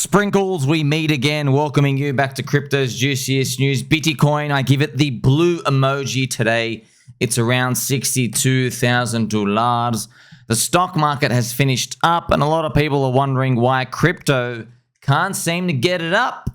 Sprinkles, we meet again, welcoming you back to crypto's juiciest news. Bitcoin, I give it the blue emoji today. It's around $62,000. The stock market has finished up, and a lot of people are wondering why crypto can't seem to get it up,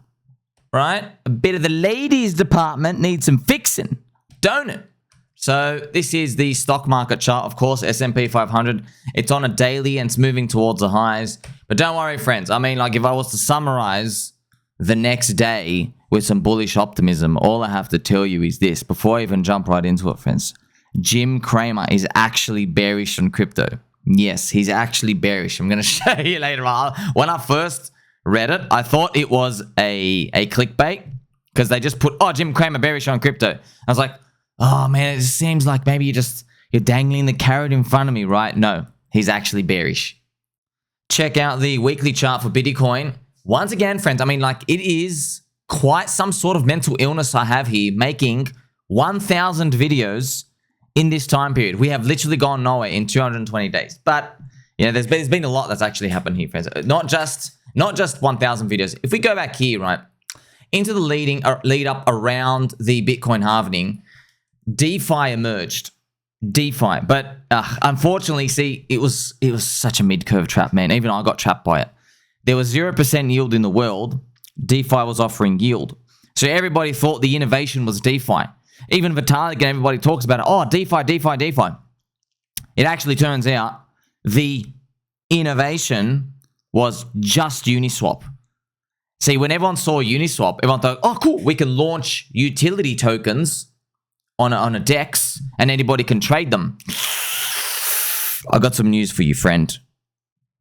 right? A bit of the ladies department needs some fixing, don't it? So this is the stock market chart, of course, S&P 500. It's on a daily and it's moving towards the highs. But don't worry, friends. I mean, like if I was to summarize the next day with some bullish optimism, all I have to tell you is this, before I even jump right into it, friends. Cramer is actually bearish on crypto. Yes, he's actually bearish. I'm going to show you later on. When I first read it, I thought it was a clickbait because they just put, oh, Cramer bearish on crypto. I was like, oh man, it seems like maybe you're dangling the carrot in front of me, right? No, he's actually bearish. Check out the weekly chart for Bitcoin. Once again, friends, I mean, like it is quite some sort of mental illness I have here, making 1,000 videos in this time period. We have literally gone nowhere in 220 days. But yeah, there's been a lot that's actually happened here, friends. Not just 1,000 videos. If we go back here, right, into the lead up around the Bitcoin halving, DeFi emerged. DeFi, but unfortunately, see, it was such a mid-curve trap, man. Even I got trapped by it. There was 0% yield in the world. DeFi was offering yield. So everybody thought the innovation was DeFi. Even Vitalik and everybody talks about it. Oh, DeFi, DeFi, DeFi. It actually turns out the innovation was just Uniswap. See, when everyone saw Uniswap, everyone thought, oh, cool, we can launch utility tokens on a DEX and anybody can trade them. I got some news for you, friend.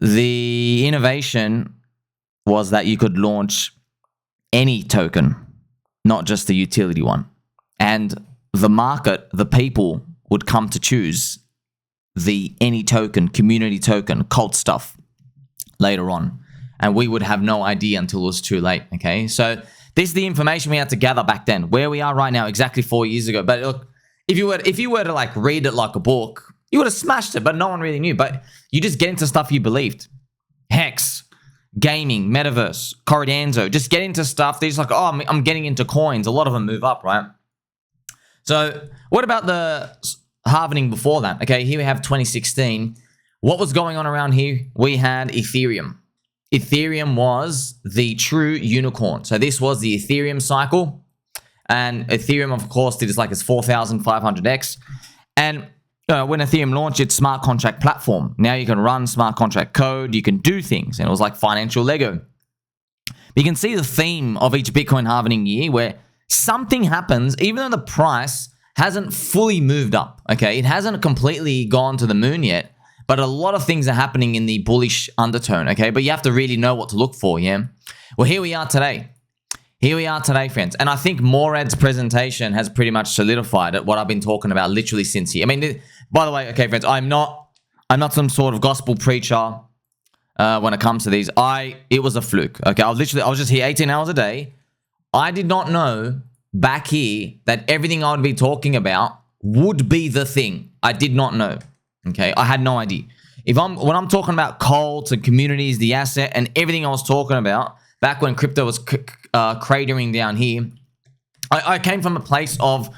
The innovation was that you could launch any token, not just the utility one. And the market, the people would come to choose the any token, community token, cult stuff later on. And we would have no idea until it was too late, okay? So this is the information we had to gather back then. Where we are right now, exactly 4 years ago. But look, if you were to like read it like a book, you would have smashed it, but no one really knew. But you just get into stuff you believed. Hex, gaming, metaverse, Corridanzo, just get into stuff. They're just like, oh, I'm getting into coins. A lot of them move up, right? So what about the halvening before that? Okay, here we have 2016. What was going on around here? We had Ethereum. Ethereum was the true unicorn. So this was the Ethereum cycle. And Ethereum, of course, did like its 4,500x. And when Ethereum launched its smart contract platform, now you can run smart contract code, you can do things. And it was like financial Lego. You can see the theme of each Bitcoin halvening year where something happens, even though the price hasn't fully moved up, okay? It hasn't completely gone to the moon yet. But a lot of things are happening in the bullish undertone, okay? But you have to really know what to look for, yeah? Well, here we are today. Here we are today, friends. And I think Morad's presentation has pretty much solidified it, what I've been talking about literally since here. I mean, by the way, okay, friends, I'm not some sort of gospel preacher when it comes to these. It was a fluke, okay? I was just here 18 hours a day. I did not know back here that everything I would be talking about would be the thing. I did not know. Okay, I had no idea. When I'm talking about cults and communities, the asset, and everything I was talking about back when crypto was cratering down here, I came from a place of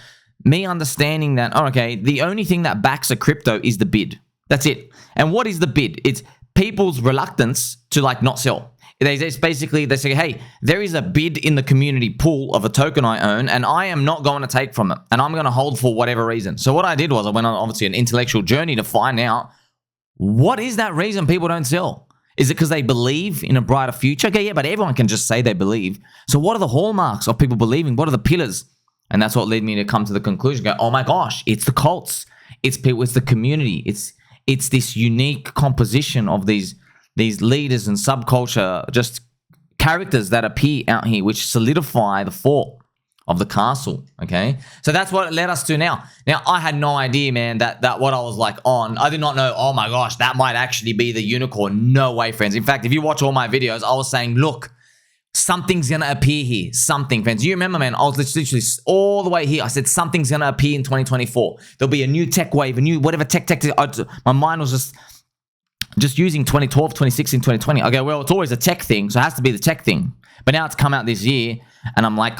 me understanding that, oh, okay, the only thing that backs a crypto is the bid. That's it. And what is the bid? It's people's reluctance to like not sell. It's basically, they say, hey, there is a bid in the community pool of a token I own, and I am not going to take from it, and I'm going to hold for whatever reason. So what I did was I went on, obviously, an intellectual journey to find out what is that reason people don't sell. Is it because they believe in a brighter future? Okay, yeah, but everyone can just say they believe. So what are the hallmarks of people believing? What are the pillars? And that's what led me to come to the conclusion, go, oh my gosh, it's the cults. It's people, it's the community. It's this unique composition of these leaders and subculture, just characters that appear out here, which solidify the fort of the castle, okay? So that's what it led us to now. Now, I had no idea, man, that what I was like on, I did not know, oh my gosh, that might actually be the unicorn. No way, friends. In fact, if you watch all my videos, I was saying, look, something's going to appear here. Something, friends. You remember, man, I was literally all the way here. I said, something's going to appear in 2024. There'll be a new tech wave, a new whatever tech. My mind was just just using 2012, 2016, 2020. I go, well, it's always a tech thing, so it has to be the tech thing. But now it's come out this year, and I'm like,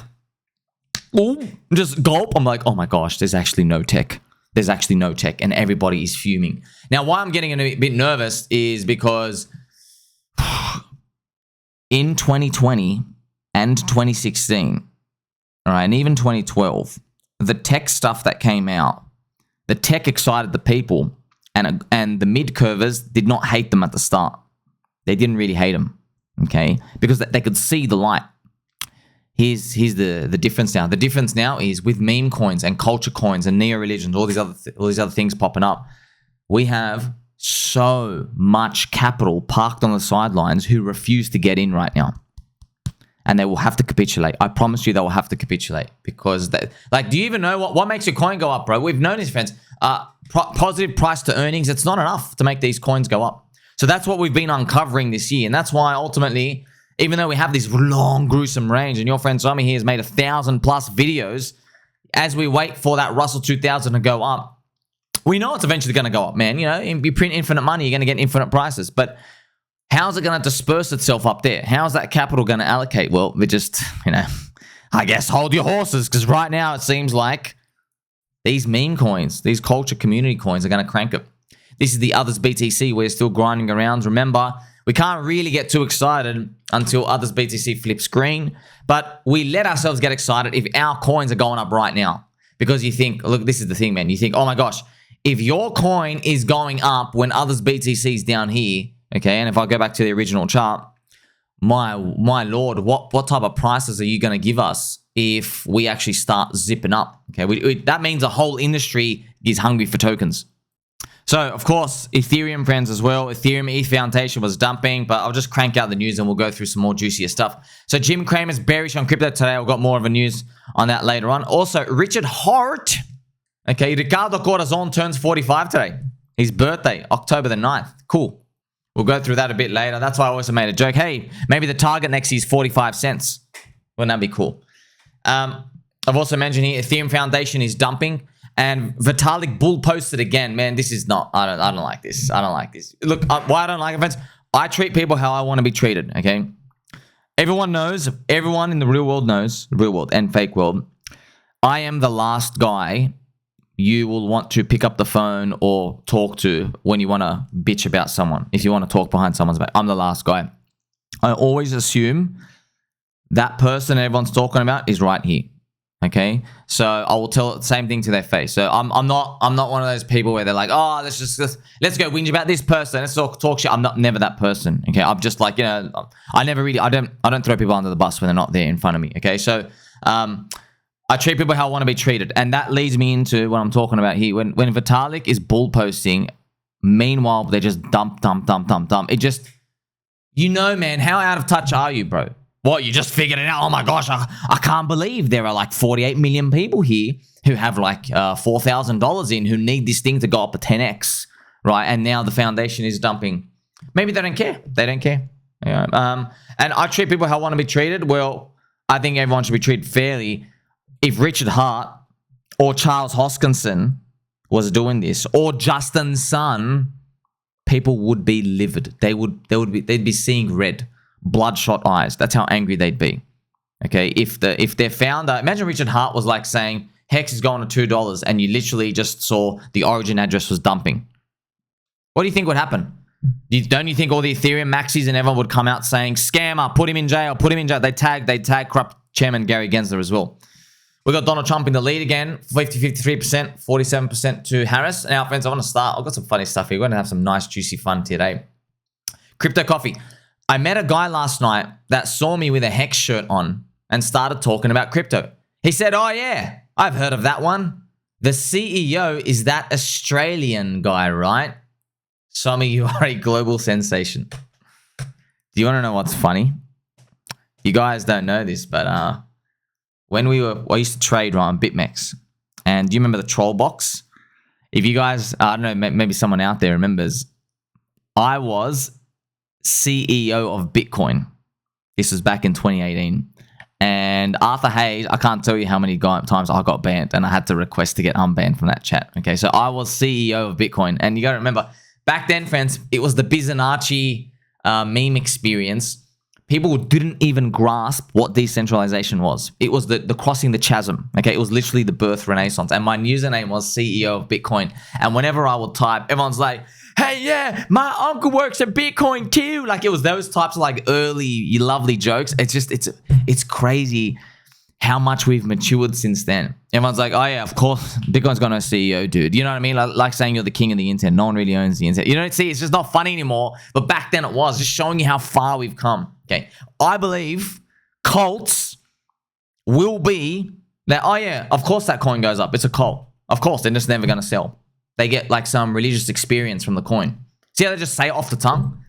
ooh, just gulp. I'm like, oh my gosh, there's actually no tech. There's actually no tech, and everybody is fuming. Now, why I'm getting a bit nervous is because in 2020 and 2016, all right, and even 2012, the tech stuff that came out, the tech excited the people, and the Midcurvers did not hate them at the start. They didn't really hate them, okay, because they could see the light. Here's the difference now. The difference now is with meme coins and culture coins and neo-religions, all these other things popping up. We have so much capital parked on the sidelines who refuse to get in right now. And they will have to capitulate. I promise you they will have to capitulate because do you even know what makes your coin go up, bro? We've known this, friends. Positive price to earnings, it's not enough to make these coins go up. So that's what we've been uncovering this year. And that's why ultimately, even though we have this long, gruesome range, and your friend Sommi here has made 1,000+ videos, as we wait for that Russell 2000 to go up, we know it's eventually going to go up, man. You know, you print infinite money, you're going to get infinite prices. But how's it going to disperse itself up there? How's that capital going to allocate? Well, we just, I guess hold your horses, because right now it seems like these meme coins, these culture community coins are going to crank it. This is the Others BTC. We're still grinding around. Remember, we can't really get too excited until Others BTC flips green, but we let ourselves get excited if our coins are going up right now. Because you think, look, this is the thing, man. You think, oh my gosh, if your coin is going up when Others BTC is down here, okay, and if I go back to the original chart, my lord, what type of prices are you going to give us if we actually start zipping up? Okay, that means the whole industry is hungry for tokens. So, of course, Ethereum, friends, as well. Ethereum ETH Foundation was dumping, but I'll just crank out the news and we'll go through some more juicier stuff. So, Jim Cramer's bearish on crypto today. I've got more of a news on that later on. Also, Richard Hart, okay, Ricardo Corazon turns 45 today. His birthday, October the 9th. Cool. We'll go through that a bit later. That's why I also made a joke. Hey, maybe the target next year is 45 cents. Wouldn't that be cool? I've also mentioned here, Ethereum Foundation is dumping. And Vitalik bull posted again. Man, this is not, I don't like this. I don't like this. Look, why I don't like it, friends? I treat people how I want to be treated, okay? Everyone knows, everyone in the real world knows, real world and fake world, I am the last guy you will want to pick up the phone or talk to when you want to bitch about someone. If you want to talk behind someone's back, I'm the last guy. I always assume that person everyone's talking about is right here. Okay, so I will tell the same thing to their face. So I'm not one of those people where they're like, oh, let's go whinge about this person. Let's talk shit. I'm never that person. Okay, I'm just like, I don't throw people under the bus when they're not there in front of me. Okay, so I treat people how I want to be treated, and that leads me into what I'm talking about here. When Vitalik is bull posting, meanwhile they just dump. It just, man, how out of touch are you, bro? What, you just figured it out? Oh my gosh, I can't believe there are like 48 million people here who have like $4,000 in who need this thing to go up a 10x, right? And now the foundation is dumping. Maybe they don't care. They don't care. And I treat people how I want to be treated. Well, I think everyone should be treated fairly. If Richard Hart or Charles Hoskinson was doing this, or Justin Sun, people would be livid. They'd be seeing red. Bloodshot eyes. That's how angry they'd be. Okay, if their founder, imagine Richard Hart was like saying Hex is going to $2, and you literally just saw the origin address was dumping. What do you think would happen? Don't you think all the Ethereum maxis and everyone would come out saying scammer, put him in jail, put him in jail? They tag corrupt chairman Gary Gensler as well. We got Donald Trump in the lead again, 53%, 47% to Harris. Now, friends, I want to start. I've got some funny stuff here. We're going to have some nice, juicy fun today. CryptoCoffee. I met a guy last night that saw me with a Hex shirt on and started talking about crypto. He said, oh yeah, I've heard of that one. The CEO is that Australian guy, right? Sommi, you are a global sensation. Do you want to know what's funny? You guys don't know this, but I used to trade on BitMEX. And do you remember the troll box? If you guys, I don't know, maybe someone out there remembers, I was CEO of Bitcoin. This was back in 2018. And Arthur Hayes, I can't tell you how many times I got banned, and I had to request to get unbanned from that chat. Okay, so I was CEO of Bitcoin. And you got to remember, back then, friends, it was the Bizanacci meme experience. People didn't even grasp what decentralization was. It was the crossing the chasm. Okay, it was literally the birth renaissance. And my username was CEO of Bitcoin. And whenever I would type, everyone's like, hey, yeah, my uncle works at Bitcoin too. Like, it was those types of like early lovely jokes. It's just, it's crazy how much we've matured since then. Everyone's like, oh yeah, of course, Bitcoin's got no CEO, dude. You know what I mean? Like saying you're the king of the internet. No one really owns the internet. You don't see, it's just not funny anymore. But back then it was, just showing you how far we've come. Okay, I believe cults will be that, oh yeah, of course that coin goes up. It's a cult. Of course, they're just never going to sell. They get like some religious experience from the coin. See how they just say it off the tongue?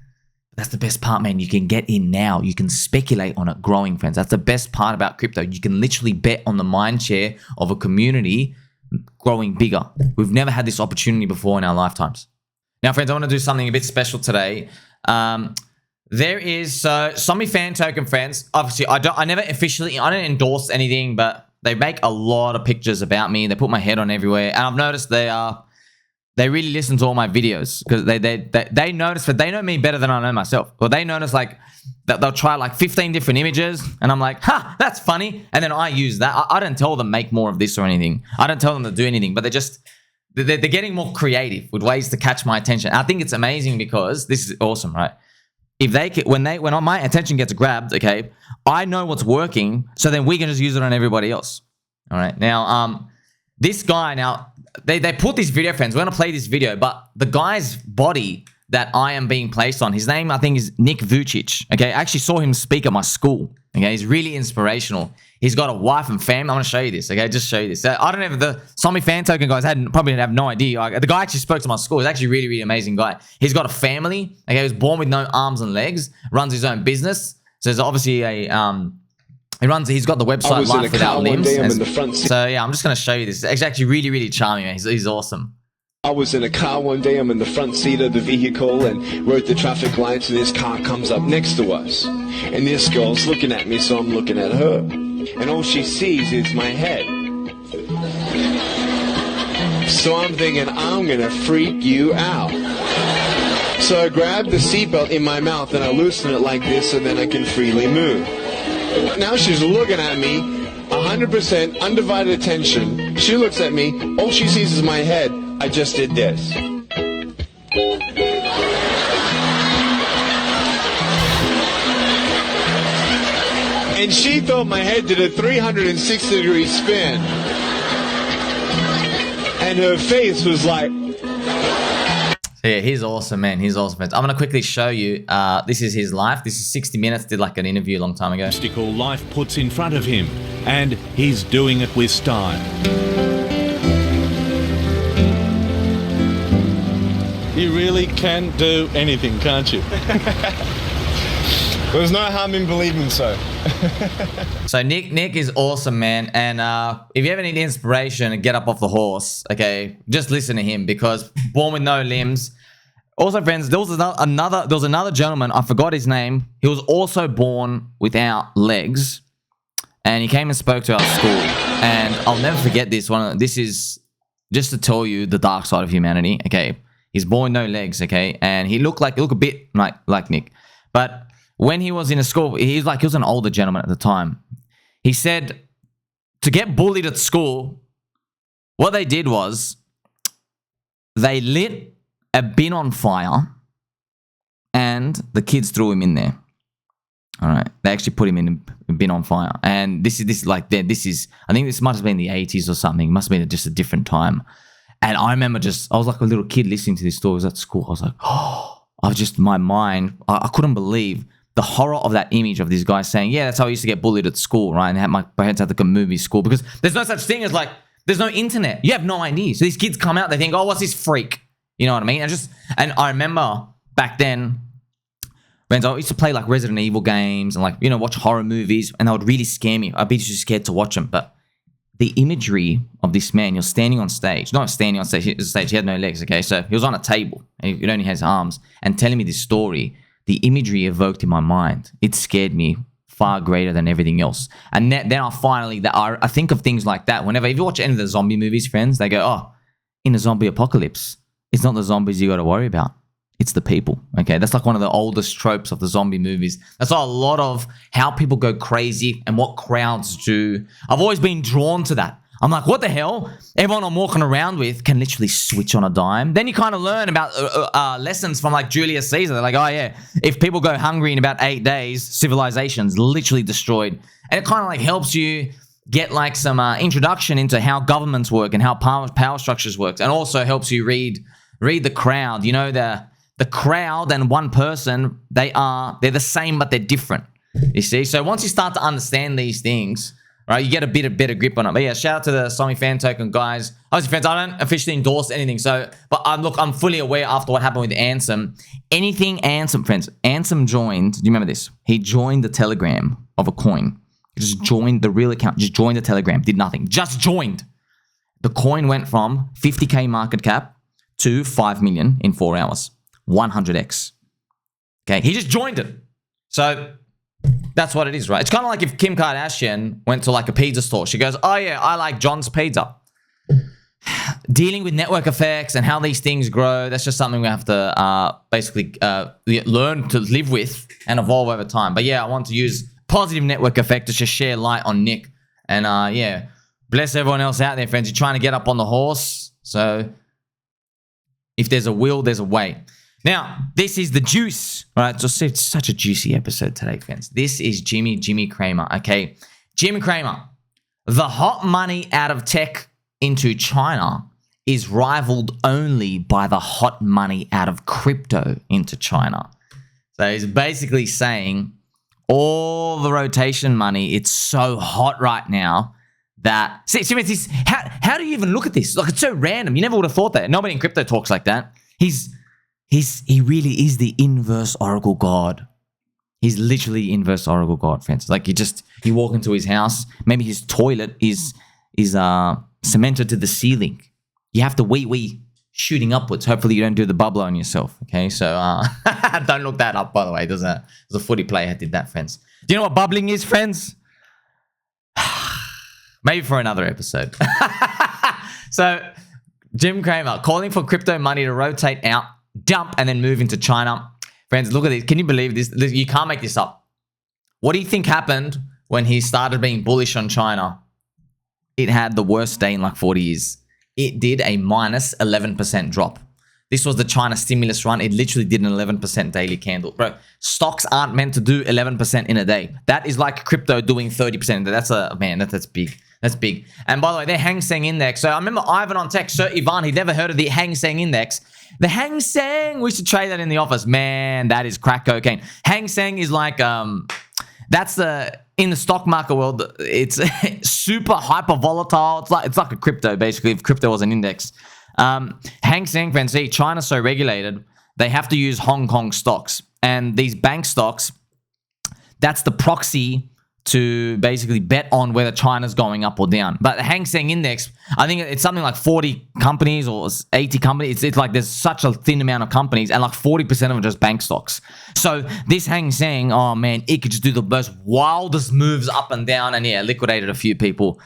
That's the best part, man. You can get in now. You can speculate on it growing, friends. That's the best part about crypto. You can literally bet on the mind share of a community growing bigger. We've never had this opportunity before in our lifetimes. Now, friends, I want to do something a bit special today. There is Sommi fan token, friends. Obviously, I don't endorse anything, but they make a lot of pictures about me. They put my head on everywhere, and I've noticed they really listen to all my videos because they notice that they know me better than I know myself. Well, they notice like that they'll try like 15 different images, and I'm like, ha, that's funny, and then I use that. I don't tell them make more of this or anything. I don't tell them to do anything, but they're getting more creative with ways to catch my attention. I think it's amazing because this is awesome, right? If when my attention gets grabbed, okay, I know what's working, so then we can just use it on everybody else. All right, now this guy they put this video, friends. We're gonna play this video, but the guy's body that I am being placed on, his name I think is Nick Vujicic. Okay, I actually saw him speak at my school. Okay, he's really inspirational. He's got a wife and family. I'm gonna show you this. Okay, just show you this. I don't know if the Sommi fan token guys probably have no idea. The guy actually spoke to my school. He's actually a really, really amazing guy. He's got a family. Okay, he was born with no arms and legs. Runs his own business. So there's obviously a he's got the website Life Without Limbs. So yeah, I'm just gonna show you this. It's actually really, really charming, man. He's awesome. I was in a car one day, I'm in the front seat of the vehicle, and we're at the traffic lights, and this car comes up next to us. And this girl's looking at me, so I'm looking at her. And all she sees is my head. So I'm thinking, I'm gonna freak you out. So I grab the seatbelt in my mouth, and I loosen it like this, so then I can freely move. Now she's looking at me, 100% undivided attention. She looks at me, all she sees is my head. I just did this. And she thought my head did a 360-degree spin. And her face was like... Yeah, he's awesome, man. He's awesome. I'm going to quickly show you. This is his life. This is 60 Minutes. Did like an interview a long time ago. Life puts in front of him, and he's doing it with style. You really can do anything, can't you? There's no harm in believing so. So Nick is awesome, man. And if you ever need inspiration to get up off the horse, okay, just listen to him because born with no limbs. Also, friends, there was another gentleman. I forgot his name. He was also born without legs, and he came and spoke to our school. And I'll never forget this one. This is just to tell you the dark side of humanity. Okay, he's born with no legs. Okay, and he looked a bit like Nick, but when he was in a school, he was an older gentleman at the time. He said to get bullied at school, what they did was they lit a bin on fire and the kids threw him in there. All right. They actually put him in a bin on fire. And I think this must have been the 80s or something. It must have been just a different time. And I remember I was like a little kid listening to this story. I was at school. I was like, oh, I couldn't believe the horror of that image of this guy saying, yeah, that's how I used to get bullied at school, right? And my parents had to come move me to school because there's no such thing as there's no internet. You have no idea. So these kids come out, they think, oh, what's this freak? You know what I mean? And I remember back then, when I used to play like Resident Evil games and watch horror movies, and they would really scare me. I'd be just scared to watch them. But the imagery of this man, you're standing on stage, not standing on stage, he had no legs, okay? So he was on a table and he only has arms and telling me this story. The imagery evoked in my mind, it scared me far greater than everything else. And then I think of things like that. If you watch any of the zombie movies, friends, they go, oh, in a zombie apocalypse, it's not the zombies you got to worry about. It's the people, okay? That's like one of the oldest tropes of the zombie movies. That's a lot of how people go crazy and what crowds do. I've always been drawn to that. I'm like, what the hell? Everyone I'm walking around with can literally switch on a dime. Then you kind of learn about lessons from like Julius Caesar. They're like, oh yeah, if people go hungry in about 8 days, civilization's literally destroyed. And it kind of like helps you get like some introduction into how governments work and how power structures work. And also helps you read the crowd. You know, the crowd and one person, they're the same, but they're different. You see? So once you start to understand these things, right, you get a bit of better grip on it. But yeah, shout out to the Sommi fan token guys. Obviously, friends, I don't officially endorse anything. So, but look, I'm fully aware after what happened with Ansem. Anything Ansem, friends. Ansem joined. Do you remember this? He joined the Telegram of a coin. He just joined the real account. Just joined the Telegram. Did nothing. Just joined. The coin went from 50K market cap to 5 million in 4 hours. 100x. Okay, he just joined it. So that's what it is, right? It's kind of like if Kim Kardashian went to like a pizza store. She goes, oh yeah, I like John's Pizza. Dealing with network effects and how these things grow, that's just something we have to basically learn to live with and evolve over time. But yeah, I want to use positive network effect to just share light on Nick. And yeah, bless everyone else out there, friends. You're trying to get up on the horse. So if there's a will, there's a way. Now, this is the juice, right? So it's such a juicy episode today, friends. This is Jimmy Cramer, okay? Jimmy Cramer, the hot money out of tech into China is rivaled only by the hot money out of crypto into China. So he's basically saying all the rotation money, it's so hot right now that... See, how do you even look at this? Like, it's so random. You never would have thought that. Nobody in crypto talks like that. He really is the inverse oracle god. He's literally inverse oracle god, friends. Like you walk into his house, maybe his toilet is cemented to the ceiling. You have to wee shooting upwards. Hopefully you don't do the bubble on yourself. Okay, so don't look that up, by the way. There's a footy player who did that, friends. Do you know what bubbling is, friends? Maybe for another episode. So Jim Cramer calling for crypto money to rotate out, dump, and then move into China. Friends, look at this. Can you believe this? You can't make this up. What do you think happened when he started being bullish on China? It had the worst day in like 40 years. It did a minus 11% drop. This was the China stimulus run. It literally did an 11% daily candle. Bro, stocks aren't meant to do 11% in a day. That is like crypto doing 30%. That's big. That's big. And by the way, their Hang-Seng Index. So I remember Ivan on tech, Sir Ivan, he'd never heard of the Hang-Seng Index. The Hang-Seng, we used to trade that in the office. Man, that is crack cocaine. Hang-Seng is like, that's in the stock market world, it's super hyper volatile. It's like a crypto, basically, if crypto was an index. Hang-Seng, friends, see, China's so regulated, they have to use Hong Kong stocks. And these bank stocks, that's the proxy to basically bet on whether China's going up or down. But the Hang-Seng Index, I think it's something like 40 companies or 80 companies. It's like there's such a thin amount of companies and like 40% of them are just bank stocks. So this Hang-Seng, oh man, it could just do the most wildest moves up and down, and yeah, liquidated a few people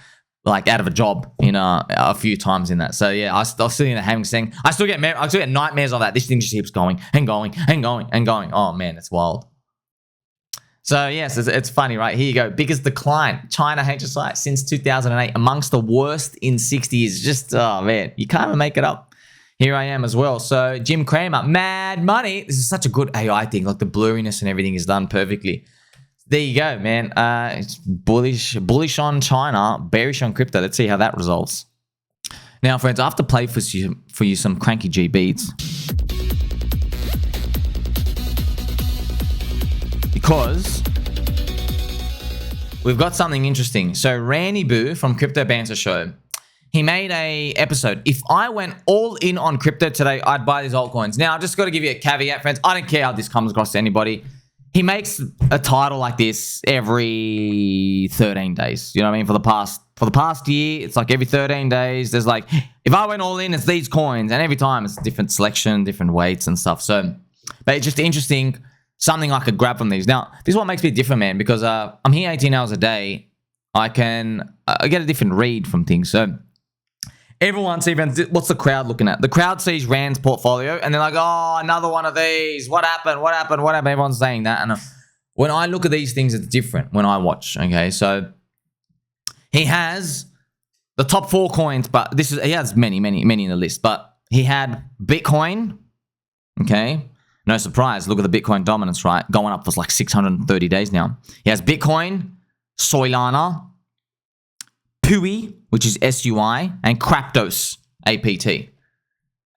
like out of a job a few times in that. So yeah, I was still in the Hang-Seng. I still get nightmares of that. This thing just keeps going and going and going and going. Oh man, it's wild. So yes, it's funny, right? Here you go. Biggest decline, China HSI since 2008, amongst the worst in 60 years. Just, oh man, you can't even make it up. Here I am as well. So Jim Cramer, mad money. This is such a good AI thing. Like the blurriness and everything is done perfectly. There you go, man. It's bullish on China, bearish on crypto. Let's see how that results. Now, friends, I have to play for you some cranky G beats. Because we've got something interesting. So Randy Boo from Crypto Banter Show, he made a episode. If I went all in on crypto today, I'd buy these altcoins. Now, I've just got to give you a caveat, friends. I don't care how this comes across to anybody. He makes a title like this every 13 days. You know what I mean? For the past year, it's like every 13 days. There's like, if I went all in, it's these coins. And every time it's different selection, different weights and stuff. So, but it's just interesting. Something I could grab from these. Now, this is what makes me different, man, because I'm here 18 hours a day. I get a different read from things. So everyone's even, what's the crowd looking at? The crowd sees Rand's portfolio and they're like, oh, another one of these. What happened? What happened? What happened? Everyone's saying that. And when I look at these things, it's different when I watch. Okay, so he has the top 4 coins, but he has many in the list. But he had Bitcoin. Okay, no surprise. Look at the Bitcoin dominance, right? Going up for like 630 days now. He has Bitcoin, Solana, PUI, which is SUI, and Craptos, APT.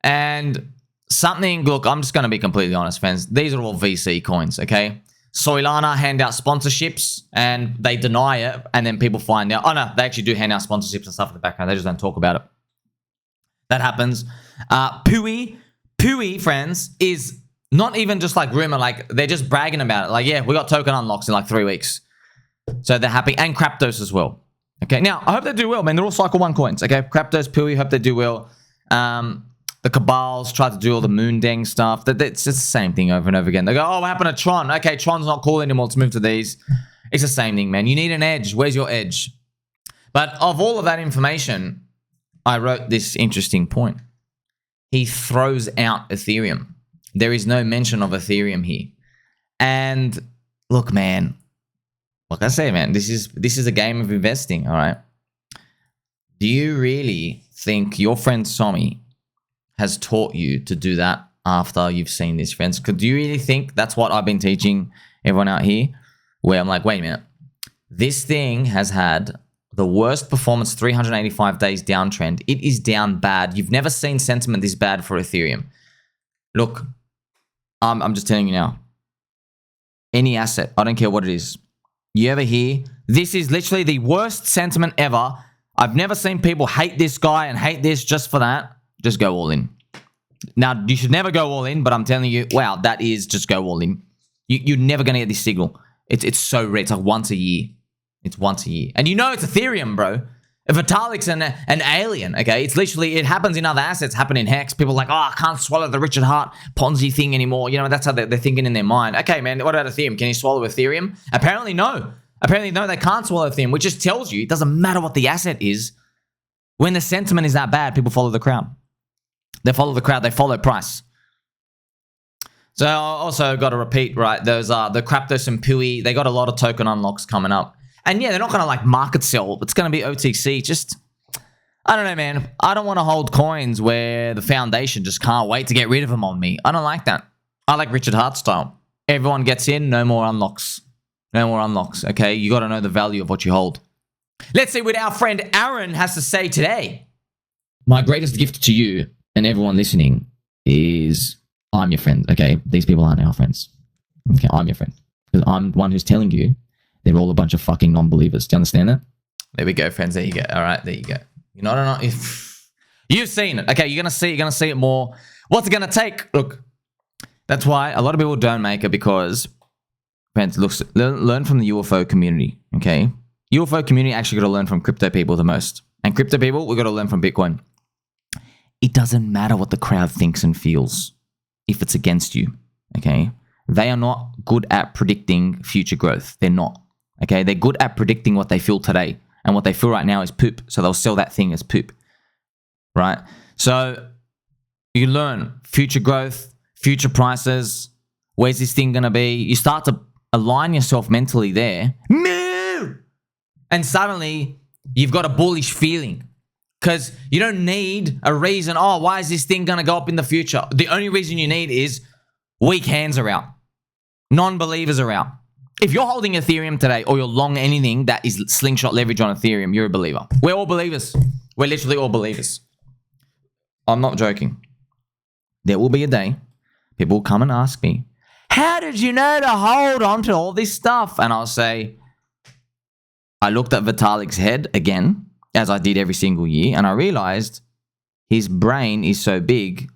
And something, look, I'm just going to be completely honest, fans. These are all VC coins, okay? Solana hand out sponsorships, and they deny it, and then people find out, oh no, they actually do hand out sponsorships and stuff in the background. They just don't talk about it. That happens. PUI, friends, is not even just like rumor, like they're just bragging about it. Like, yeah, we got token unlocks in like 3 weeks. So they're happy. And Craptos as well. Okay, now, I hope they do well, man. They're all Cycle 1 coins, okay? Craptos, PUI, hope they do well. The Cabals try to do all the Moondeng stuff. It's just the same thing over and over again. They go, oh, what happened to Tron? Okay, Tron's not cool anymore. Let's move to these. It's the same thing, man. You need an edge. Where's your edge? But of all of that information, I wrote this interesting point. He throws out Ethereum. There is no mention of Ethereum here. And look, man, like I say, man, this is a game of investing, all right? Do you really think your friend Sommi has taught you to do that after you've seen this, friends? Do you really think that's what I've been teaching everyone out here? Where I'm like, wait a minute. This thing has had the worst performance, 385 days downtrend. It is down bad. You've never seen sentiment this bad for Ethereum. Look, I'm just telling you now. Any asset, I don't care what it is. You ever hear, this is literally the worst sentiment ever. I've never seen people hate this guy and hate this just for that. Just go all in. Now, you should never go all in, but I'm telling you, wow, that is just go all in. You're never going to get this signal. It's so rare. It's like once a year. It's once a year. And you know it's Ethereum, bro. If Vitalik's an alien, okay? It's literally, it happens in other assets, happen in Hex. People are like, oh, I can't swallow the Richard Hart Ponzi thing anymore. You know, that's how they're thinking in their mind. Okay, man, what about Ethereum? Can you swallow Ethereum? Apparently, no. Apparently, no, they can't swallow Ethereum, which just tells you it doesn't matter what the asset is. When the sentiment is that bad, people follow the crowd. They follow the crowd. They follow price. So I also got to repeat, right? Those the Craptos and PUI. They got a lot of token unlocks coming up. And yeah, they're not going to like market sell. It's going to be OTC. Just, I don't know, man. I don't want to hold coins where the foundation just can't wait to get rid of them on me. I don't like that. I like Richard Hart style. Everyone gets in, no more unlocks. No more unlocks, okay? You got to know the value of what you hold. Let's see what our friend Aaron has to say today. My greatest gift to you and everyone listening is I'm your friend, okay? These people aren't our friends. Okay, I'm your friend. Because I'm the one who's telling you they're all a bunch of fucking non-believers. Do you understand that? There we go, friends. There you go. All right, there you go. You know, not if you've seen it. Okay, you're gonna see it more. What's it gonna take? Look, that's why a lot of people don't make it because, friends, look, learn from the UFO community. Okay, UFO community actually got to learn from crypto people the most, and crypto people we got to learn from Bitcoin. It doesn't matter what the crowd thinks and feels if it's against you. Okay, they are not good at predicting future growth. They're not. Okay, they're good at predicting what they feel today. And what they feel right now is poop. So they'll sell that thing as poop. Right? So you learn future growth, future prices. Where's this thing going to be? You start to align yourself mentally there. And suddenly you've got a bullish feeling. Because you don't need a reason, oh, why is this thing going to go up in the future? The only reason you need is weak hands are out. Non-believers are out. If you're holding Ethereum today or you're long anything that is slingshot leverage on Ethereum, you're a believer. We're all believers. We're literally all believers. I'm not joking. There will be a day people will come and ask me, how did you know to hold on to all this stuff? And I'll say, I looked at Vitalik's head again, as I did every single year, and I realized his brain is so big,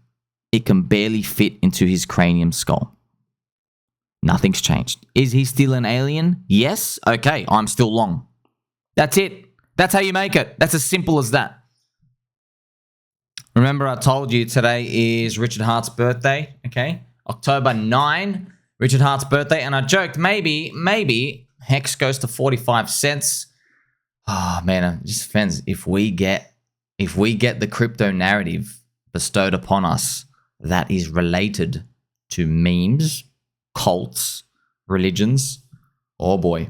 it can barely fit into his cranium skull. Nothing's changed. Is he still an alien? Yes. Okay, I'm still long. That's it. That's how you make it. That's as simple as that. Remember I told you today is Richard Hart's birthday, okay? October 9, Richard Hart's birthday, and I joked maybe Hex goes to 45 cents. Oh, man, just friends, if we get if we get the crypto narrative bestowed upon us that is related to memes, cults, religions, oh boy,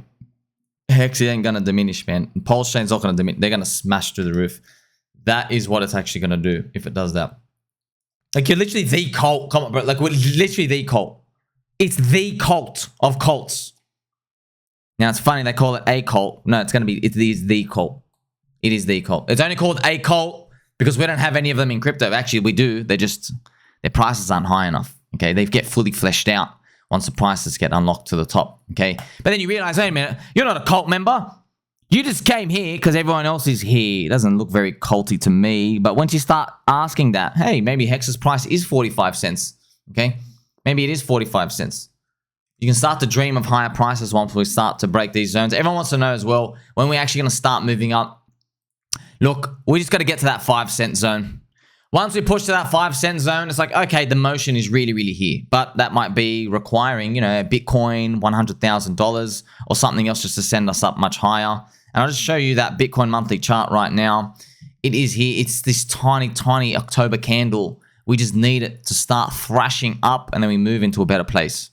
Hex ain't gonna diminish, man. PulseChain's not gonna diminish. They're gonna smash through the roof. That is what it's actually gonna do if it does that. Like, you're literally the cult. Come on, bro. Like, we're literally the cult. It's the cult of cults. Now, it's funny they call it a cult. No, it's the cult. It is the cult. It's only called a cult because we don't have any of them in crypto. Actually, we do. Their prices aren't high enough. Okay, they get fully fleshed out once the prices get unlocked to the top. Okay, but then you realize, wait a minute, you're not a cult member. You just came here because everyone else is here. It doesn't look very culty to me. But once you start asking that, hey, maybe Hex's price is 45 cents. Okay, maybe it is 45 cents. You can start to dream of higher prices once we start to break these zones. Everyone wants to know as well, when we're actually going to start moving up. Look, we just got to get to that 5-cent zone. Once we push to that 5-cent zone, it's like, okay, the motion is really, really here. But that might be requiring, you know, Bitcoin, $100,000 or something else just to send us up much higher. And I'll just show you that Bitcoin monthly chart right now. It is here. It's this tiny, tiny October candle. We just need it to start thrashing up and then we move into a better place.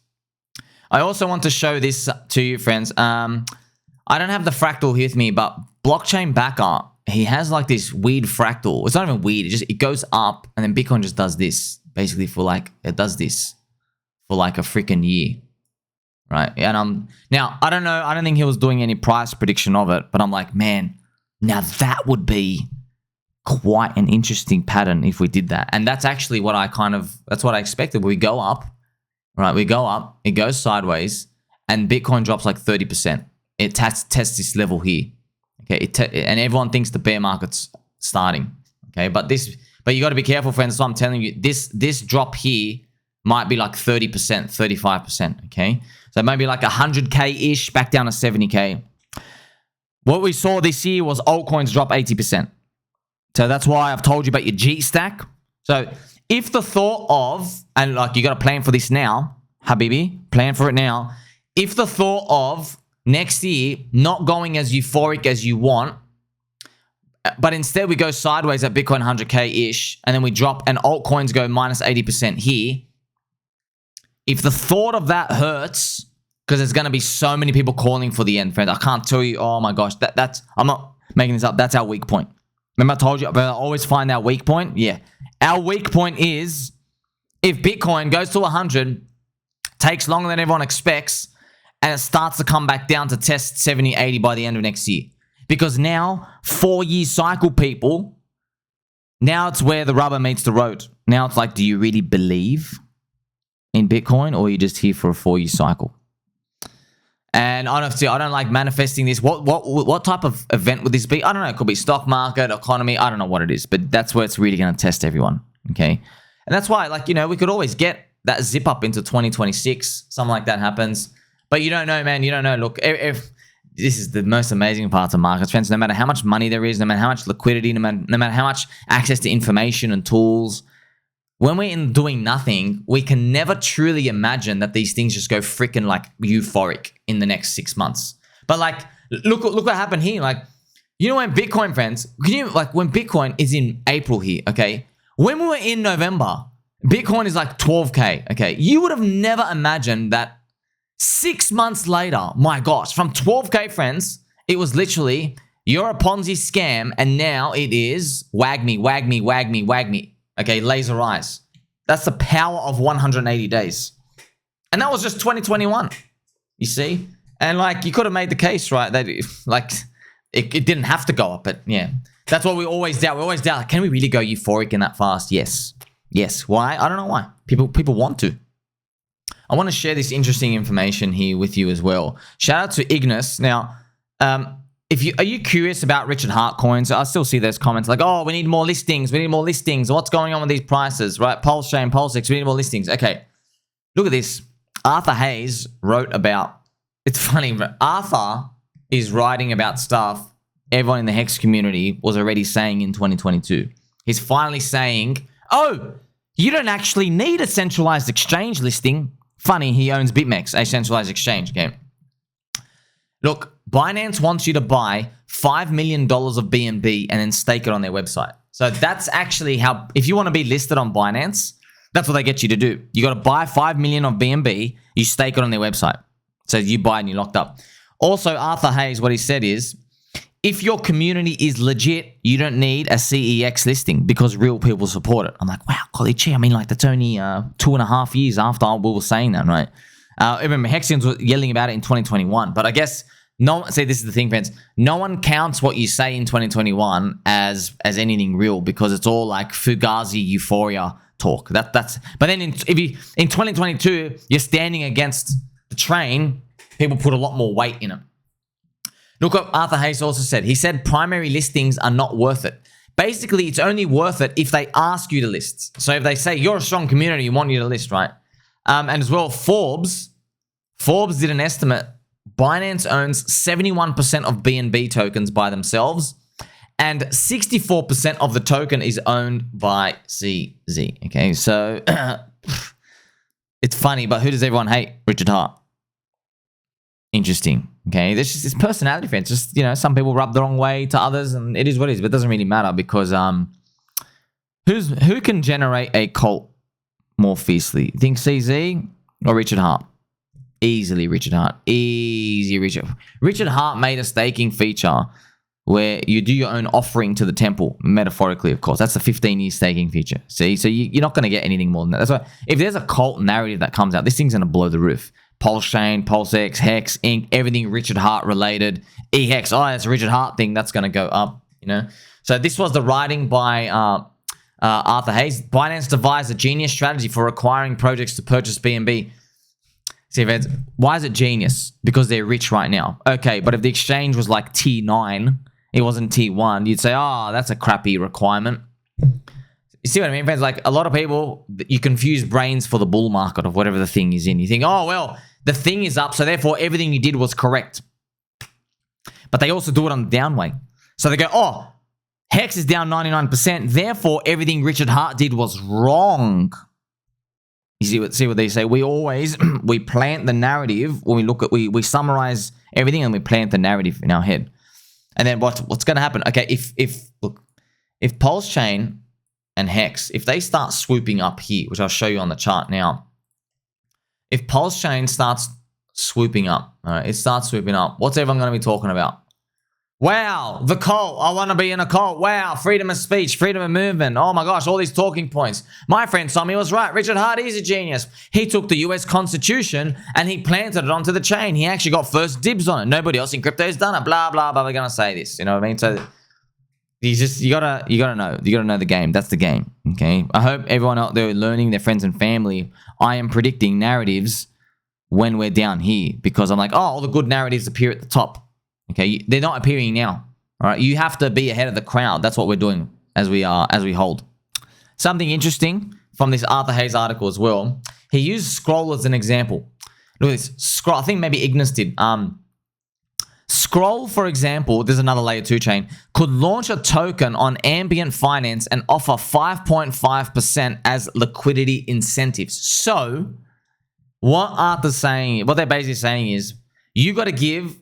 I also want to show this to you, friends. I don't have the fractal here with me, but Blockchain Backer, he has like this weird fractal. It's not even weird. It goes up and then Bitcoin just does this. Basically for like, it does this for like a freaking year. Right? And now, I don't know. I don't think he was doing any price prediction of it, but I'm like, man, now that would be quite an interesting pattern if we did that. And that's actually what that's what I expected. We go up, right? We go up, it goes sideways, and Bitcoin drops like 30%. It tests this level here. Okay, and everyone thinks the bear market's starting. Okay, but you got to be careful, friends. So I'm telling you, this drop here might be like 30%, 35%. Okay, so maybe like 100K ish back down to 70K. What we saw this year was altcoins drop 80%. So that's why I've told you about your G stack. So if the thought of, and like you got to plan for this now, Habibi, plan for it now. If the thought of next year not going as euphoric as you want, but instead we go sideways at Bitcoin 100K-ish, and then we drop and altcoins go minus 80% here, if the thought of that hurts, because there's going to be so many people calling for the end, friends, I can't tell you, oh my gosh, that's, I'm not making this up, that's our weak point. Remember I told you, but I always find our weak point? Yeah. Our weak point is if Bitcoin goes to 100, takes longer than everyone expects, and it starts to come back down to test 70, 80 by the end of next year. Because now, 4-year cycle people, now it's where the rubber meets the road. Now it's like, do you really believe in Bitcoin, or are you just here for a 4-year cycle? And I don't like manifesting this. What type of event would this be? I don't know. It could be stock market, economy. I don't know what it is, but that's where it's really going to test everyone. Okay. And that's why, like, you know, we could always get that zip up into 2026. Something like that happens. But you don't know, man. You don't know. Look, if this is the most amazing part of markets, friends, no matter how much money there is, no matter how much liquidity, no matter how much access to information and tools, when we're in doing nothing, we can never truly imagine that these things just go freaking like euphoric in the next 6 months. But like, look what happened here. Like, you know, when Bitcoin, friends, when Bitcoin is in April here, okay? When we were in November, Bitcoin is like 12K, okay? You would have never imagined that 6 months later, my gosh, from 12K, friends, it was literally, you're a Ponzi scam, and now it is wag me, wag me, wag me, wag me. Okay, laser eyes. That's the power of 180 days. And that was just 2021, you see? And like, you could have made the case, right? That it didn't have to go up, but yeah. That's what we always doubt. We always doubt, like, can we really go euphoric in that fast? Yes. Yes. Why? I don't know why. People want to. I want to share this interesting information here with you as well. Shout out to Ignis. Now, are you curious about Richard Hart coins? I still see those comments like, oh, we need more listings. We need more listings. What's going on with these prices, right? PulseChain, PulseX, we need more listings. Okay, look at this. Arthur Hayes wrote about, it's funny, but Arthur is writing about stuff everyone in the Hex community was already saying in 2022. He's finally saying, oh, you don't actually need a centralized exchange listing. Funny, he owns BitMEX, a centralized exchange, okay? Look, Binance wants you to buy $5 million of BNB and then stake it on their website. So that's actually how, if you want to be listed on Binance, that's what they get you to do. You got to buy 5 million of BNB, you stake it on their website. So you buy and you're locked up. Also, Arthur Hayes, what he said is, if your community is legit, you don't need a CEX listing because real people support it. I'm like, wow, golly gee, I mean, like, that's only 2.5 years after we were saying that, right? I remember Hexians were yelling about it in 2021, but I guess see, this is the thing, friends. No one counts what you say in 2021 as anything real because it's all like Fugazi Euphoria talk. But then in 2022, you're standing against the train, people put a lot more weight in it. Look what Arthur Hayes also said. He said primary listings are not worth it. Basically, it's only worth it if they ask you to list. So if they say you're a strong community, we want you to list, right? And as well, Forbes did an estimate. Binance owns 71% of BNB tokens by themselves, and 64% of the token is owned by CZ. Okay, so it's funny, but who does everyone hate? Richard Hart. Interesting. Okay, this is personality, friends. Just, you know, some people rub the wrong way to others, and it is what it is. But it doesn't really matter because who can generate a cult more fiercely? You think CZ or Richard Hart? Easily Richard Hart. Easy Richard. Richard Hart made a staking feature where you do your own offering to the temple, metaphorically, of course. That's a 15-year staking feature. See, so you're not going to get anything more than that. That's why if there's a cult narrative that comes out, this thing's going to blow the roof. PulseChain, PulseX, Hex, Inc., everything Richard Hart related. eHex, oh, that's a Richard Hart thing. That's going to go up, you know. So this was the writing by Arthur Hayes. Binance devised a genius strategy for acquiring projects to purchase BNB. See, friends, why is it genius? Because they're rich right now. Okay, but if the exchange was like T9, it wasn't T1, you'd say, oh, that's a crappy requirement. You see what I mean, friends? Like, a lot of people, you confuse brains for the bull market of whatever the thing is in. You think, oh, well, the thing is up, so therefore everything you did was correct. But they also do it on the down way. So they go, oh, Hex is down 99%, therefore everything Richard Hart did was wrong. You see what they say? We always, we plant the narrative when we look at, we summarize everything and we plant the narrative in our head. And then what's going to happen? Okay, if PulseChain and Hex, if they start swooping up here, which I'll show you on the chart now, if PulseChain starts swooping up, all right, it starts swooping up, what's everyone going to be talking about? Wow, the cult. I want to be in a cult. Wow, freedom of speech, freedom of movement. Oh my gosh, all these talking points. My friend Sommi was right. Richard Hart is a genius. He took the US Constitution and he planted it onto the chain. He actually got first dibs on it. Nobody else in crypto has done it. Blah, blah, blah. We're going to say this. You know what I mean? So you gotta know the game. That's the game. Okay. I hope everyone out there learning, their friends and family, I am predicting narratives when we're down here because I'm like, oh, all the good narratives appear at the top. Okay, they're not appearing now. All right, you have to be ahead of the crowd. That's what we're doing as we hold. Something interesting from this Arthur Hayes article as well. He used Scroll as an example. Look at this. Scroll. I think maybe Ignis did. Scroll, for example, there's another layer 2 chain, could launch a token on ambient finance and offer 5.5% as liquidity incentives. So, what Arthur's saying, what they're basically saying is, you got to give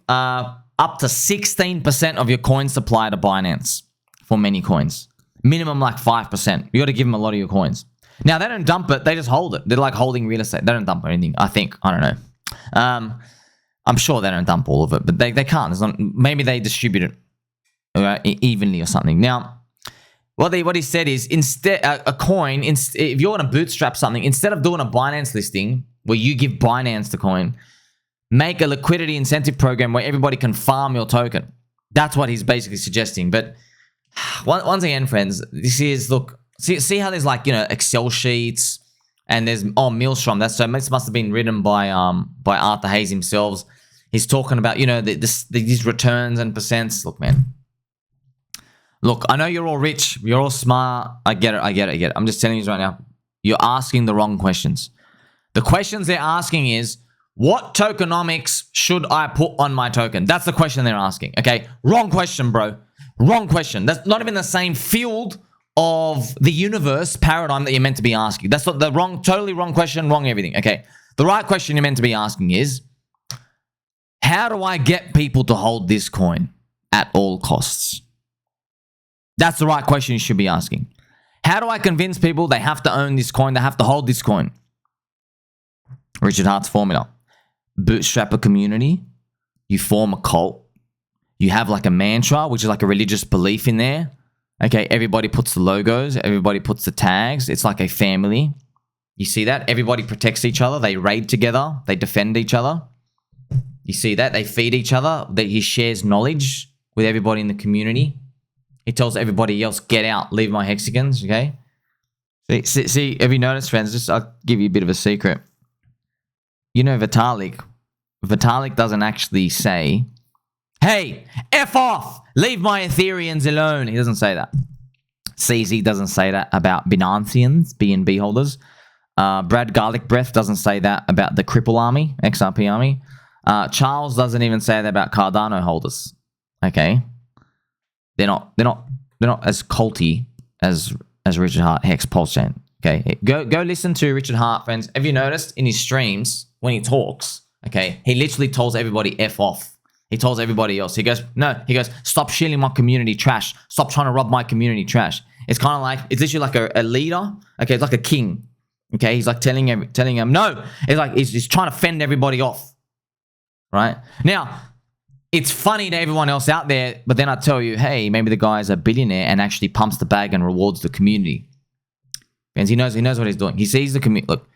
up to 16% of your coin supply to Binance for many coins. Minimum like 5%. You got to give them a lot of your coins. Now, they don't dump it. They just hold it. They're like holding real estate. They don't dump anything, I think. I don't know. I'm sure they don't dump all of it, but they can't. Maybe they distribute it evenly or something. Now, what he said is, instead, a coin, if you're going to bootstrap something, instead of doing a Binance listing where you give Binance the coin, make a liquidity incentive program where everybody can farm your token. That's what he's basically suggesting. But once again, friends, this is, look, see how there's like, you know, Excel sheets and there's, oh, Maelstrom. This must have been written by Arthur Hayes himself. He's talking about, you know, these returns and percents. Look, man. Look, I know you're all rich. You're all smart. I get it. I'm just telling you right now. You're asking the wrong questions. The questions they're asking is, what tokenomics should I put on my token? That's the question they're asking. Okay, wrong question, bro. Wrong question. That's not even the same field of the universe paradigm that you're meant to be asking. That's what the totally wrong question, wrong everything. Okay, the right question you're meant to be asking is, How do I get people to hold this coin at all costs? That's the right question you should be asking. How do I convince people they have to own this coin, they have to hold this coin? Richard Hart's formula. Bootstrap a community. You form a cult. You have like a mantra, which is like a religious belief in there. Okay, everybody puts the logos. Everybody puts the tags. It's like a family. You see that? Everybody protects each other. They raid together. They defend each other. You see that? They feed each other. He shares knowledge with everybody in the community. He tells everybody else, get out, leave my hexagons, okay? See, have you noticed, friends? I'll give you a bit of a secret. You know Vitalik. Vitalik doesn't actually say, hey, F off, leave my Ethereans alone. He doesn't say that. CZ doesn't say that about Binancians, BNB holders. Brad Garlic Breath doesn't say that about the Cripple Army, XRP Army. Charles doesn't even say that about Cardano holders. Okay, they're not as culty as Richard Hart Hex PulseChain. Okay, go listen to Richard Hart, friends. Have you noticed in his streams when he talks? Okay, he literally tells everybody F off. He tells everybody else. He goes, stop shilling my community trash. Stop trying to rob my community trash. It's kind of like, it's literally like a leader. Okay, it's like a king. Okay, he's like telling him no. It's like he's trying to fend everybody off. Right? Now, it's funny to everyone else out there, but then I tell you, hey, maybe the guy's a billionaire and actually pumps the bag and rewards the community. And he knows what he's doing. He sees the community. Look,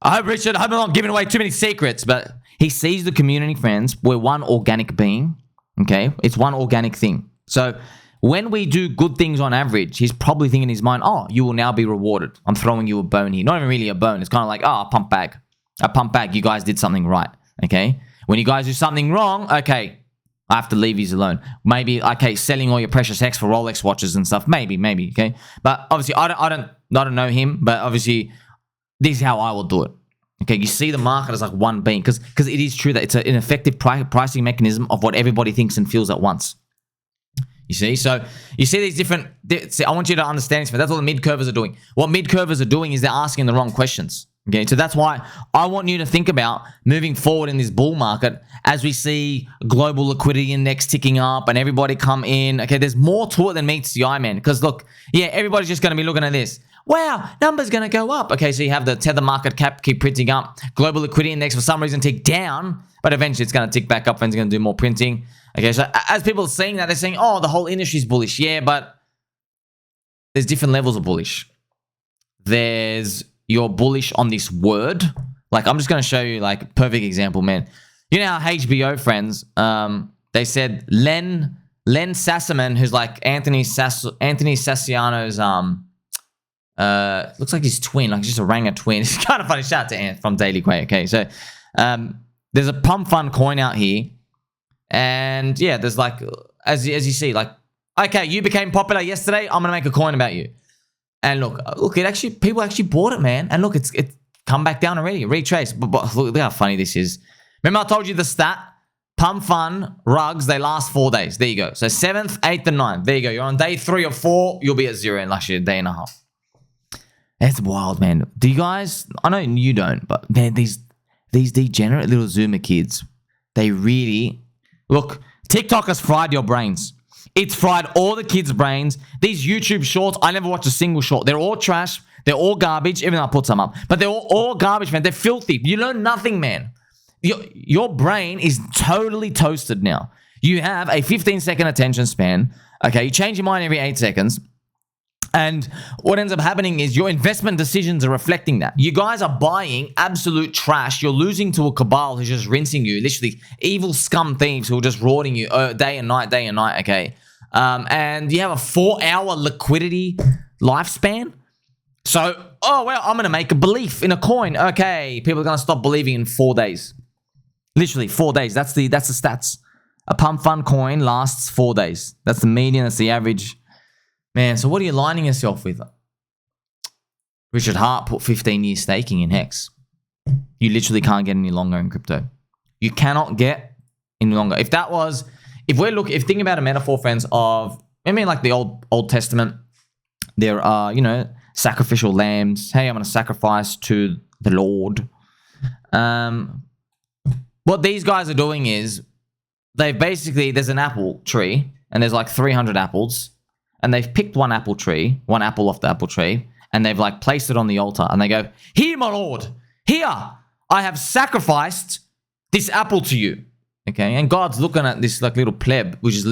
I hope I'm not giving away too many secrets, but he sees the community, friends. We're one organic being. Okay? It's one organic thing. So when we do good things on average, he's probably thinking in his mind, oh, you will now be rewarded. I'm throwing you a bone here. Not even really a bone. It's kind of like, oh, a pump bag. You guys did something right. Okay? When you guys do something wrong, okay, I have to leave you alone. Maybe, okay, selling all your precious hex for Rolex watches and stuff. Maybe, okay? But obviously, I don't know him, but obviously, this is how I will do it. Okay, you see the market as like one being, because it is true that it's an effective pricing mechanism of what everybody thinks and feels at once. You see? So you see these different... I want you to understand this. That's what the Midcurvers are doing. What Midcurvers are doing is they're asking the wrong questions. Okay, so that's why I want you to think about moving forward in this bull market as we see global liquidity index ticking up and everybody come in. Okay, there's more to it than meets the eye, man. Because look, yeah, everybody's just going to be looking at this. Wow, number's going to go up. Okay, so you have the tether market cap keep printing up. Global liquidity index for some reason tick down, but eventually it's going to tick back up and it's going to do more printing. Okay, so as people are seeing that, they're saying, oh, the whole industry's bullish. Yeah, but there's different levels of bullish. You're bullish on this word. Like, I'm just going to show you, like, perfect example, man. You know how HBO, friends, they said Len Sassaman, who's like Anthony Sassiano's, looks like his twin, like just a Ranger twin. It's kind of funny. Shout out to Ant from Daily Quay. Okay, so there's a pumpfun coin out here. And yeah, there's like, as you see, like, okay, you became popular yesterday. I'm going to make a coin about you. And look, people actually bought it, man. And look, it's come back down already, retraced. But look how funny this is. Remember I told you the stat? Pumpfun rugs, they last 4 days. There you go. So 7th, 8th, and 9th. There you go. You're on day 3 or 4. You'll be at 0 in last year, a day and a half. That's wild, man. Do you guys, I know you don't, but these degenerate little Zoomer kids, they really, look, TikTok has fried your brains. It's fried all the kids' brains. These YouTube shorts, I never watched a single short. They're all trash. They're all garbage, even though I put some up. But they're all garbage, man. They're filthy. You learn nothing, man. Your brain is totally toasted now. You have a 15-second attention span. Okay, you change your mind every 8 seconds. And what ends up happening is your investment decisions are reflecting that. You guys are buying absolute trash. You're losing to a cabal who's just rinsing you. Literally, evil scum thieves who are just rorting you day and night, okay? And you have a 4-hour liquidity lifespan. So, oh, well, I'm going to make a belief in a coin. Okay, people are going to stop believing in 4 days. Literally, 4 days. That's the stats. A pumpfun coin lasts 4 days. That's the median. That's the average. Man, so what are you lining yourself with? Richard Hart put 15 years staking in Hex. You literally can't get any longer in crypto. You cannot get any longer. If thinking about a metaphor, friends, of, I mean, like the Old Testament, there are, sacrificial lambs. Hey, I'm going to sacrifice to the Lord. what these guys are doing is they basically, there's an apple tree and there's like 300 apples and they've picked one apple off the apple tree and they've like placed it on the altar and they go, here, my lord, here, I have sacrificed this apple to you. Okay, and God's looking at this like little pleb, which is a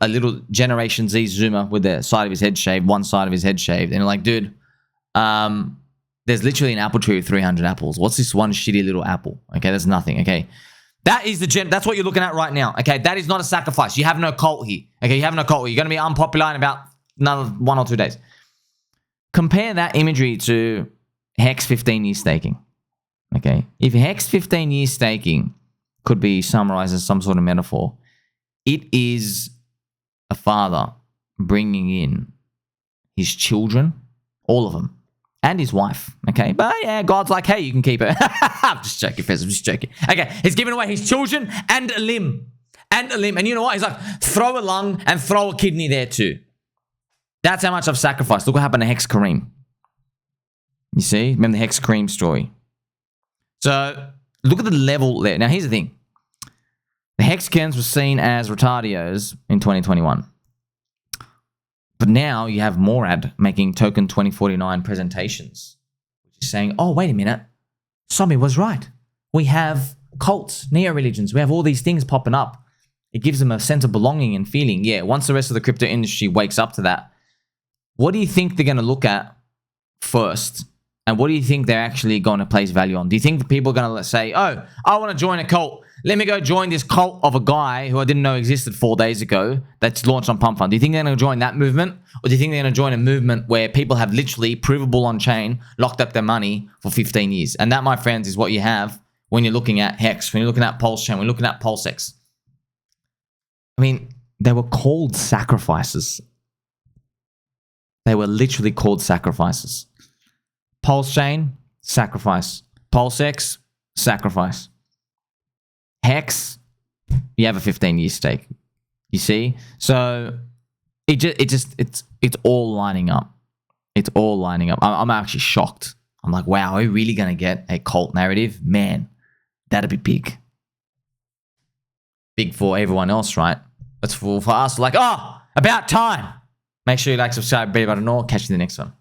little Generation Z zoomer with the side of his head shaved, one side of his head shaved, and like, dude, there's literally an apple tree with 300 apples. What's this one shitty little apple? Okay, that's nothing. Okay, that's what you're looking at right now. Okay, that is not a sacrifice. You have no cult here. Okay, you have no cult here. You're gonna be unpopular in about another 1 or 2 days. Compare that imagery to Hex 15-year staking. Okay, if Hex 15-year staking could be summarized as some sort of metaphor, it is a father bringing in his children, all of them, and his wife. Okay, but yeah, God's like, hey, you can keep it. I'm just joking, Fez. I'm just joking. Okay, he's giving away his children and a limb. And you know what? He's like, throw a lung and throw a kidney there too. That's how much I've sacrificed. Look what happened to Hex Kareem. You see? Remember the Hex Kareem story? So look at the level there. Now, here's the thing. The Hexkins were seen as retardios in 2021. But now you have Morad making token 2049 presentations. Which is saying, oh, wait a minute. Sommi was right. We have cults, neo-religions. We have all these things popping up. It gives them a sense of belonging and feeling. Yeah, once the rest of the crypto industry wakes up to that, what do you think they're going to look at first? And what do you think they're actually going to place value on? Do you think the people are going to say, oh, I want to join a cult. Let me go join this cult of a guy who I didn't know existed 4 days ago that's launched on pumpfun. Do you think they're going to join that movement? Or do you think they're going to join a movement where people have literally provable on chain, locked up their money for 15 years? And that, my friends, is what you have when you're looking at Hex, when you're looking at PulseChain, when you're looking at PulseX. I mean, they were called sacrifices. They were literally called sacrifices. PulseChain, sacrifice. PulseX, sacrifice. Hex, you have a 15-year stake. You see? So it's all lining up. It's all lining up. I'm actually shocked. I'm like, wow, are we really going to get a cult narrative? Man, that'd be big. Big for everyone else, right? But for us, like, oh, about time. Make sure you like, subscribe, beat about an all. Catch you in the next one.